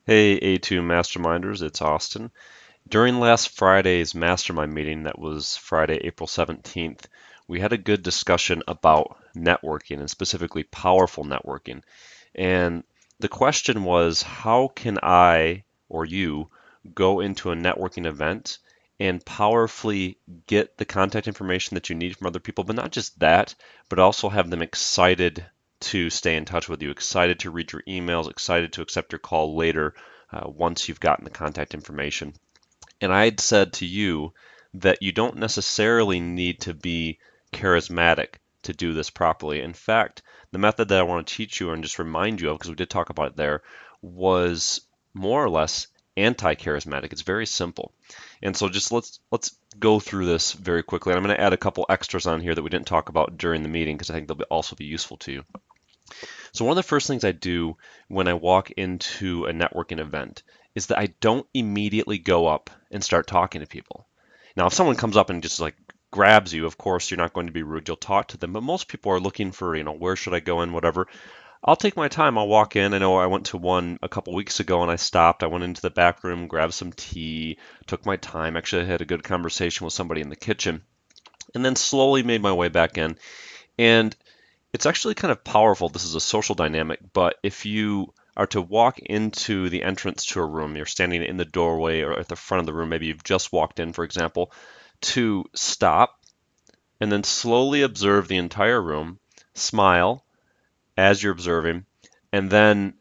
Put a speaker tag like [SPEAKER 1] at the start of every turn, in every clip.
[SPEAKER 1] Hey, A2 Masterminders, it's Austin. During last Friday's Mastermind meeting, that was Friday, April 17th, we had a good discussion about networking and specifically powerful networking. And the question was, how can I or you go into a networking event and powerfully get the contact information that you need from other people, but not just that, but also have them excited to stay in touch with you, excited to read your emails, excited to accept your call later once you've gotten the contact information. And I had said to you that you don't necessarily need to be charismatic to do this properly. In fact, the method that I want to teach you and just remind you of, because we did talk about it there, was more or less anti-charismatic. It's very simple. And so just let's go through this very quickly. And I'm going to add a couple extras on here that we didn't talk about during the meeting because I think they'll also be useful to you. So one of the first things I do when I walk into a networking event is that I don't immediately go up and start talking to people. Now, if someone comes up and just like grabs you, of course, you're not going to be rude. You'll talk to them, but most people are looking for, where should I go in, whatever. I'll take my time. I'll walk in. I know I went to one a couple weeks ago and I stopped. I went into the back room, grabbed some tea, took my time. Actually, I had a good conversation with somebody in the kitchen, and then slowly made my way back in. And it's actually kind of powerful. This is a social dynamic, but if you are to walk into the entrance to a room, you're standing in the doorway or at the front of the room, maybe you've just walked in, for example, to stop and then slowly observe the entire room, smile as you're observing, and then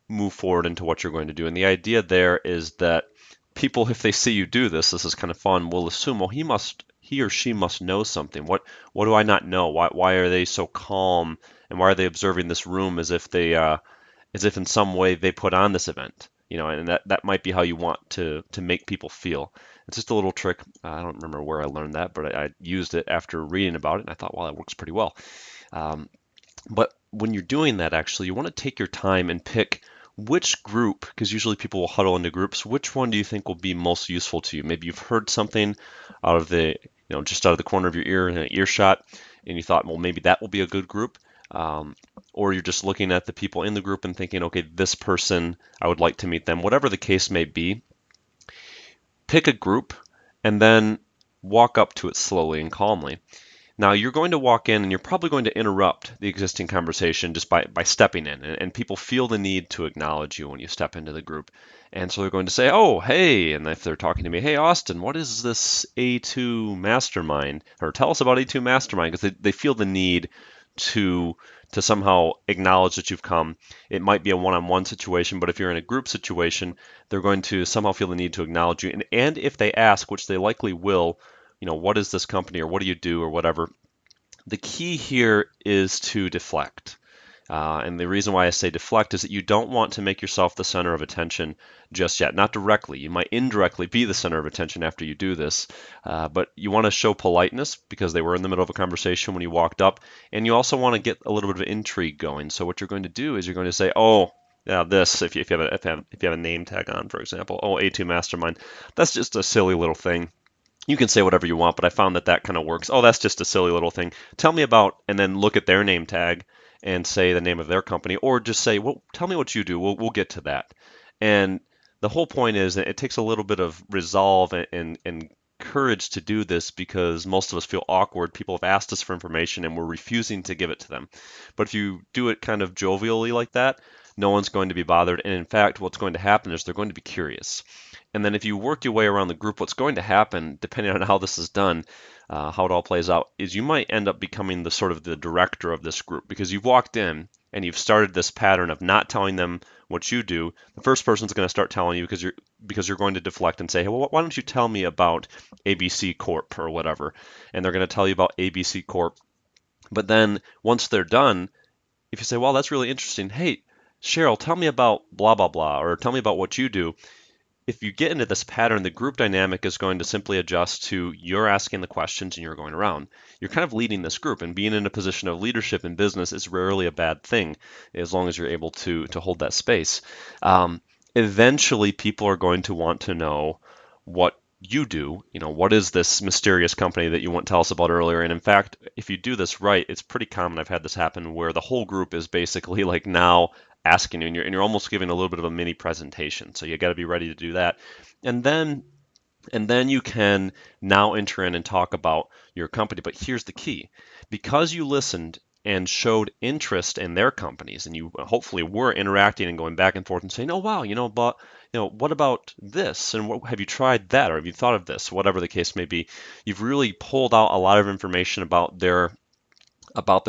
[SPEAKER 1] move forward into what you're going to do. And the idea there is that people, if they see you do this, this is kind of fun, will assume, well, he or she must know something. What do I not know? Why are they so calm? And why are they observing this room as if in some way they put on this event? And that might be how you want to make people feel. It's just a little trick. I don't remember where I learned that, but I used it after reading about it, and I thought, wow, that works pretty well. Um, but when you're doing that, actually, you want to take your time and pick which group, because usually people will huddle into groups, which one do you think will be most useful to you? Maybe you've heard something out of just out of the corner of your ear in an earshot, and you thought, well, maybe that will be a good group. Or you're just looking at the people in the group and thinking, okay, this person, I would like to meet them. Whatever the case may be, pick a group and then walk up to it slowly and calmly. Now, you're going to walk in and you're probably going to interrupt the existing conversation just by stepping in. And people feel the need to acknowledge you when you step into the group. And so they're going to say, oh, hey. And if they're talking to me, hey, Austin, what is this A2 Mastermind? Or tell us about A2 Mastermind, because they feel the need to somehow acknowledge that you've come. It might be a one-on-one situation, but if you're in a group situation, they're going to somehow feel the need to acknowledge you. And if they ask, which they likely will, what is this company or what do you do or whatever, the key here is to deflect. And the reason why I say deflect is that you don't want to make yourself the center of attention just yet. Not directly. You might indirectly be the center of attention after you do this. But you want to show politeness because they were in the middle of a conversation when you walked up. And you also want to get a little bit of intrigue going. So what you're going to do is you're going to say, oh, now this, if you have a name tag on, for example, oh, A2 Mastermind, that's just a silly little thing. You can say whatever you want, but I found that kind of works. Oh, that's just a silly little thing. Tell me about, and then look at their name tag and say the name of their company, or just say, well, tell me what you do. We'll get to that. And the whole point is that it takes a little bit of resolve and courage to do this because most of us feel awkward. People have asked us for information and we're refusing to give it to them. But if you do it kind of jovially like that, no one's going to be bothered. And in fact, what's going to happen is they're going to be curious. And then if you work your way around the group, what's going to happen, depending on how this is done, how it all plays out, is you might end up becoming the sort of the director of this group because you've walked in and you've started this pattern of not telling them what you do. The first person's going to start telling you because you're going to deflect and say, hey, well, why don't you tell me about ABC Corp or whatever? And they're going to tell you about ABC Corp. But then once they're done, if you say, well, that's really interesting. Hey, Cheryl, tell me about blah, blah, blah, or tell me about what you do. If you get into this pattern, the group dynamic is going to simply adjust to you're asking the questions and you're going around. You're kind of leading this group, and being in a position of leadership in business is rarely a bad thing as long as you're able to hold that space. Eventually, people are going to want to know what you do. What is this mysterious company that you wouldn't tell us about earlier? And in fact, if you do this right, it's pretty common. I've had this happen where the whole group is basically like now asking you, and you're almost giving a little bit of a mini presentation. So you got to be ready to do that. And then you can now enter in and talk about your company. But here's the key. Because you listened and showed interest in their companies, and you hopefully were interacting and going back and forth and saying, oh, wow, but what about this? And have you tried that? Or have you thought of this? Whatever the case may be, you've really pulled out a lot of information about their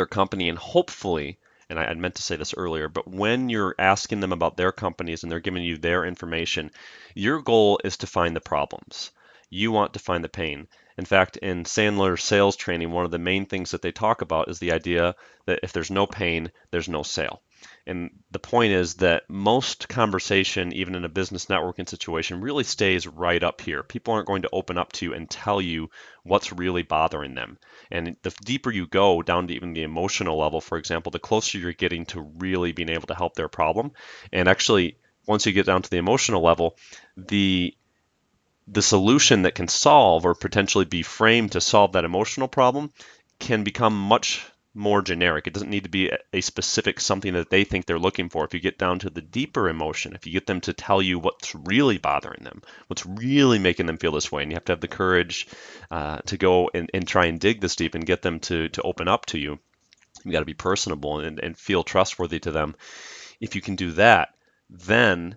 [SPEAKER 1] company, and hopefully, and I meant to say this earlier, but when you're asking them about their companies and they're giving you their information, your goal is to find the problems. You want to find the pain. In fact, in Sandler's sales training, one of the main things that they talk about is the idea that if there's no pain, there's no sale. And the point is that most conversation, even in a business networking situation, really stays right up here. People aren't going to open up to you and tell you what's really bothering them. And the deeper you go down to even the emotional level, for example, the closer you're getting to really being able to help their problem. And actually, once you get down to the emotional level, the solution that can solve or potentially be framed to solve that emotional problem can become much more generic. It doesn't need to be a specific something that they think they're looking for. If you get down to the deeper emotion, if you get them to tell you what's really bothering them, what's really making them feel this way, and you have to have the courage to go and try and dig this deep and get them to open up to you. You got to be personable and feel trustworthy to them. If you can do that, then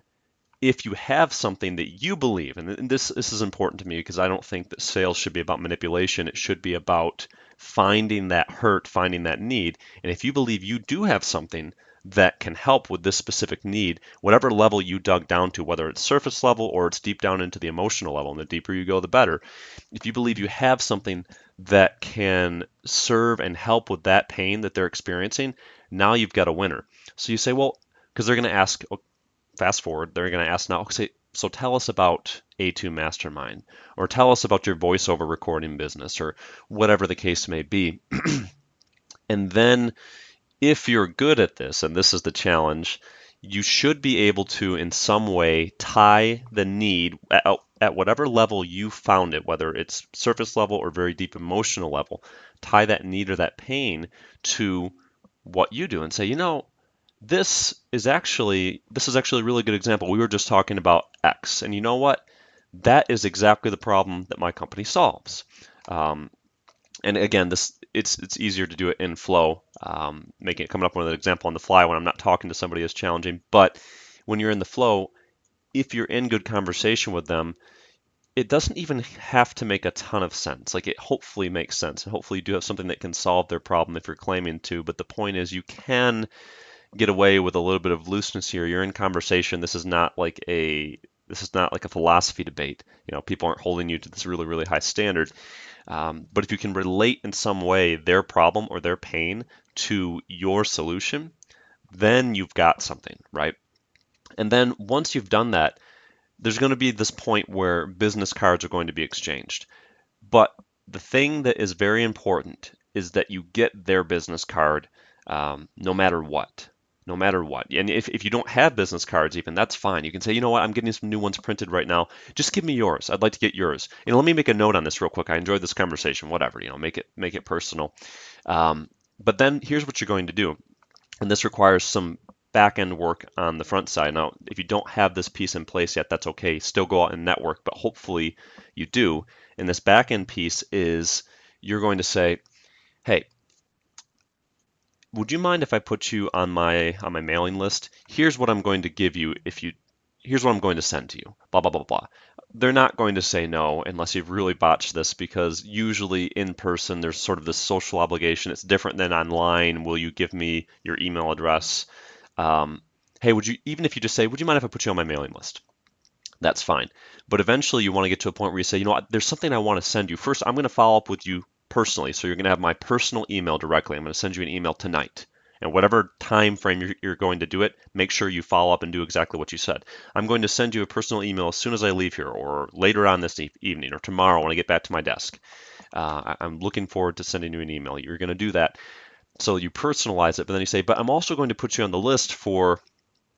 [SPEAKER 1] if you have something that you believe, and this is important to me because I don't think that sales should be about manipulation. It should be about finding that hurt, finding that need. And if you believe you do have something that can help with this specific need, whatever level you dug down to, whether it's surface level or it's deep down into the emotional level, and the deeper you go, the better. If you believe you have something that can serve and help with that pain that they're experiencing, now you've got a winner. So you say, well, because they're going to ask, fast forward, they're going to ask now, okay, so tell us about A2 Mastermind, or tell us about your voiceover recording business, or whatever the case may be. And then if you're good at this, and this is the challenge, you should be able to in some way tie the need at whatever level you found it, whether it's surface level or very deep emotional level, tie that need or that pain to what you do and say, this is actually a really good example. We were just talking about X, and you know what? That is exactly the problem that my company solves. And again, it's easier to do it in flow, coming up with an example on the fly when I'm not talking to somebody is challenging. But when you're in the flow, if you're in good conversation with them, it doesn't even have to make a ton of sense. Like, it hopefully makes sense, and hopefully you do have something that can solve their problem if you're claiming to. But the point is, you can get away with a little bit of looseness here. You're in conversation. This is not like a philosophy debate. People aren't holding you to this really, really high standard. But if you can relate in some way their problem or their pain to your solution, then you've got something, right? And then once you've done that, there's going to be this point where business cards are going to be exchanged. But the thing that is very important is that you get their business card no matter what. No matter what. And if you don't have business cards even, that's fine. You can say, you know what, I'm getting some new ones printed right now. Just give me yours. I'd like to get yours. Let me make a note on this real quick. I enjoyed this conversation. Whatever, make it personal. But then here's what you're going to do. And this requires some back end work on the front side. Now, if you don't have this piece in place yet, that's okay. Still go out and network, but hopefully you do. And this back end piece is you're going to say, hey, would you mind if I put you on my mailing list? Here's what I'm going to give you here's what I'm going to send to you. Blah blah blah blah. They're not going to say no unless you've really botched this, because usually in person there's sort of this social obligation. It's different than online. Will you give me your email address? Hey, even if you just say, would you mind if I put you on my mailing list? That's fine. But eventually you want to get to a point where you say, there's something I want to send you. First, I'm going to follow up with you personally. So you're going to have my personal email directly. I'm going to send you an email tonight. And whatever time frame you're going to do it, make sure you follow up and do exactly what you said. I'm going to send you a personal email as soon as I leave here, or later on this evening, or tomorrow when I get back to my desk. I'm looking forward to sending you an email. You're going to do that. So you personalize it, but then you say, but I'm also going to put you on the list for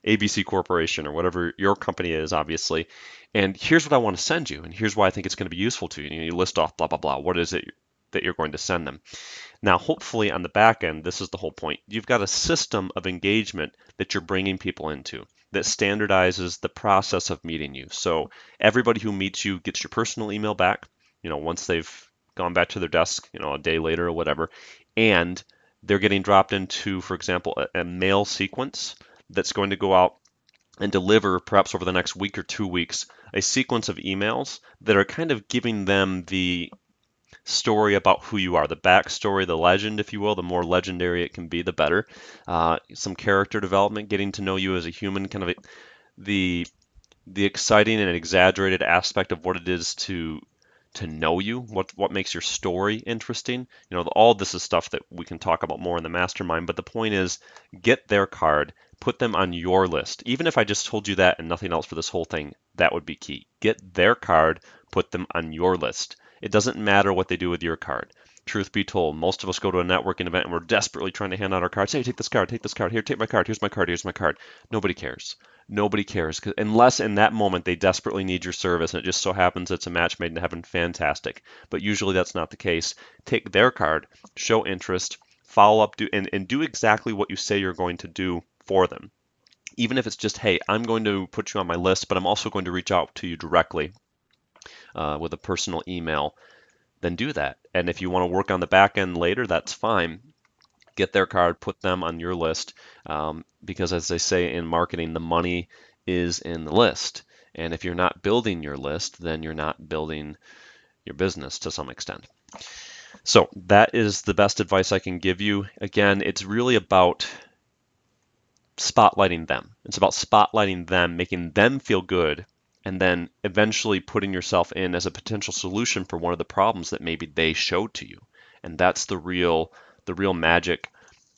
[SPEAKER 1] ABC Corporation or whatever your company is, obviously. And here's what I want to send you, and here's why I think it's going to be useful to you. You list off blah, blah, blah. What is it that you're going to send them. Now, hopefully on the back end, this is the whole point. You've got a system of engagement that you're bringing people into that standardizes the process of meeting you. So everybody who meets you gets your personal email back, once they've gone back to their desk, a day later or whatever, and they're getting dropped into, for example, a mail sequence that's going to go out and deliver, perhaps over the next week or 2 weeks, a sequence of emails that are kind of giving them the story about who you are, the backstory, the legend, if you will. The more legendary it can be, the better. Some character development, getting to know you as a human, kind of the the exciting and exaggerated aspect of what it is to know you, what makes your story interesting. All this is stuff that we can talk about more in the mastermind, but the point is, get their card, put them on your list. Even if I just told you that and nothing else for this whole thing, that would be key. Get their card, put them on your list. It doesn't matter what they do with your card. Truth be told, most of us go to a networking event and we're desperately trying to hand out our cards. Hey, take this card, take this card. Here, take my card. Here's my card. Here's my card. Nobody cares. Nobody cares, unless in that moment they desperately need your service and it just so happens it's a match made in heaven. Fantastic. But usually that's not the case. Take their card, show interest, follow up, and do exactly what you say you're going to do for them. Even if it's just, hey, I'm going to put you on my list, but I'm also going to reach out to you directly with a personal email, then do that. And if you want to work on the back end later, that's fine. Get their card, put them on your list, because as they say in marketing, the money is in the list. And if you're not building your list, then you're not building your business to some extent. So that is the best advice I can give you. Again, it's really about spotlighting them. It's about spotlighting them, making them feel good, and then eventually putting yourself in as a potential solution for one of the problems that maybe they showed to you. And that's the real magic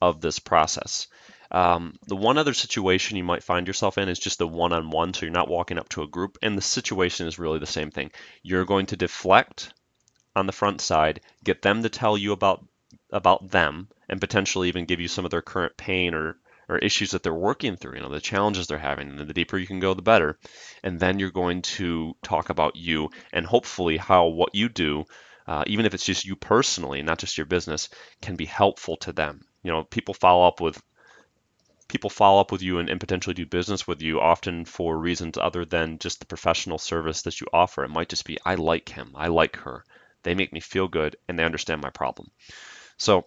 [SPEAKER 1] of this process. The one other situation you might find yourself in is just the one-on-one, so you're not walking up to a group, and the situation is really the same thing. You're going to deflect on the front side, get them to tell you about them, and potentially even give you some of their current pain or issues that they're working through, the challenges they're having. And the deeper you can go, the better. And then you're going to talk about you and hopefully how what you do, even if it's just you personally, not just your business, can be helpful to them. People follow up with you and potentially do business with you often for reasons other than just the professional service that you offer. It might just be, I like him, I like her, they make me feel good, and they understand my problem. So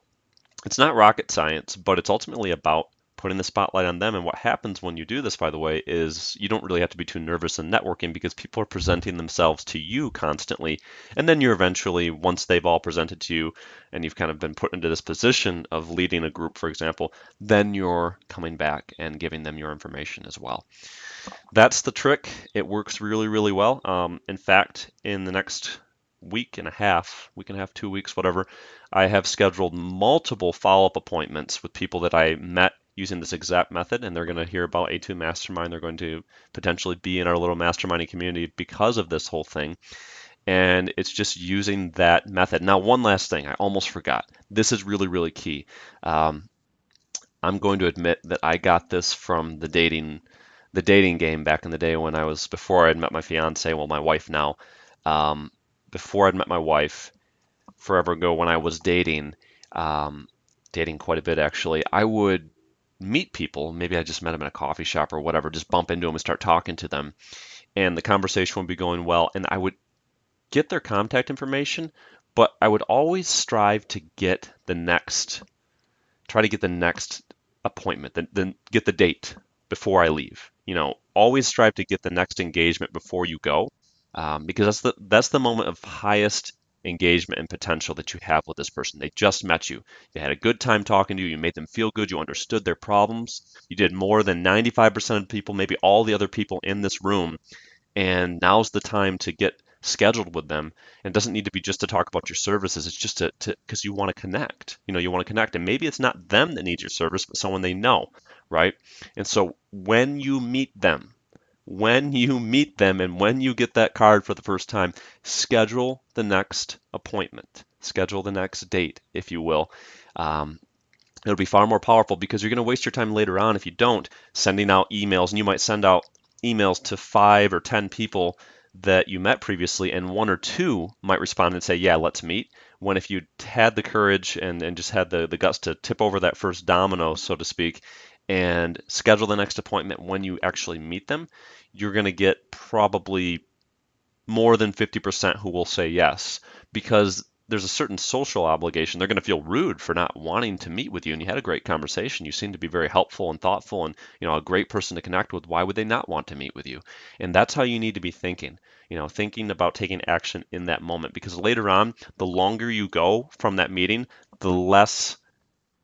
[SPEAKER 1] it's not rocket science, but it's ultimately about putting the spotlight on them. And what happens when you do this, by the way, is you don't really have to be too nervous in networking because people are presenting themselves to you constantly. And then you're eventually, once they've all presented to you and you've kind of been put into this position of leading a group, for example, then you're coming back and giving them your information as well. That's the trick. It works really, really well. In fact, in the next week and a half, 2 weeks, whatever, I have scheduled multiple follow-up appointments with people that I met using this exact method, and they're going to hear about A2 Mastermind. They're going to potentially be in our little masterminding community because of this whole thing. And it's just using that method. Now, one last thing, I almost forgot. This is really, really key. I'm going to admit that I got this from the dating game back in the day when before I'd met my fiance, well, my wife now. Before I'd met my wife, forever ago when I was dating quite a bit actually, I would meet people. Maybe I just met them in a coffee shop or whatever, just bump into them and start talking to them. And the conversation would be going well, and I would get their contact information, but I would always strive to try to get the next appointment, then get the date before I leave. Always strive to get the next engagement before you go, because that's the moment of highest engagement and potential that you have with this person. They just met you. You had a good time talking to you. You made them feel good. You understood their problems. You did more than 95% of people, maybe all the other people in this room. And now's the time to get scheduled with them. And it doesn't need to be just to talk about your services. It's just to because you want to connect. You want to connect. And maybe it's not them that needs your service, but someone they know, right? And so when you meet them and when you get that card for the first time, schedule the next appointment, schedule the next date, if you will. It'll be far more powerful because you're going to waste your time later on if you don't, sending out emails. And you might send out emails to 5 or 10 people that you met previously, and 1 or 2 might respond and say, yeah, let's meet. when if you had the courage and just had the guts to tip over that first domino, so to speak, and schedule the next appointment when you actually meet them, you're going to get probably more than 50% who will say yes, because there's a certain social obligation. They're going to feel rude for not wanting to meet with you, and you had a great conversation. You seem to be very helpful and thoughtful, and a great person to connect with. Why would they not want to meet with you? And that's how you need to be thinking. Thinking about taking action in that moment, because later on, the longer you go from that meeting, the less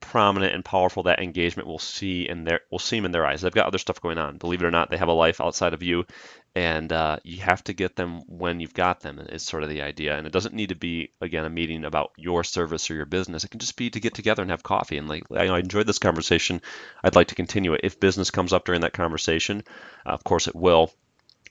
[SPEAKER 1] prominent and powerful that engagement will seem in their eyes. They've got other stuff going on. Believe it or not, they have a life outside of you, and you have to get them when you've got them. Is sort of the idea. And it doesn't need to be again a meeting about your service or your business. It can just be to get together and have coffee. And I enjoyed this conversation. I'd like to continue it. If business comes up during that conversation, of course it will.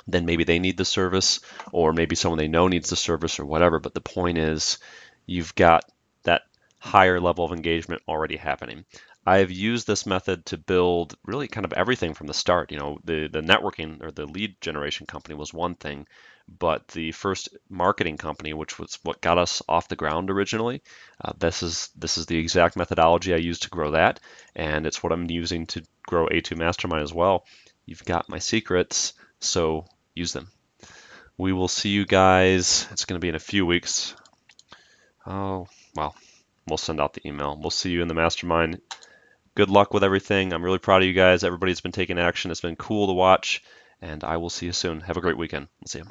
[SPEAKER 1] Then maybe they need the service, or maybe someone they know needs the service, or whatever. But the point is, you've got that higher level of engagement already happening. I've used this method to build really kind of everything from the start. The networking or the lead generation company was one thing, but the first marketing company, which was what got us off the ground originally, this is the exact methodology I used to grow that, and it's what I'm using to grow A2 Mastermind as well. You've got my secrets, so use them. We will see you guys. It's going to be in a few weeks. Oh, well, we'll send out the email. We'll see you in the mastermind. Good luck with everything. I'm really proud of you guys. Everybody's been taking action. It's been cool to watch, and I will see you soon. Have a great weekend. We'll see you.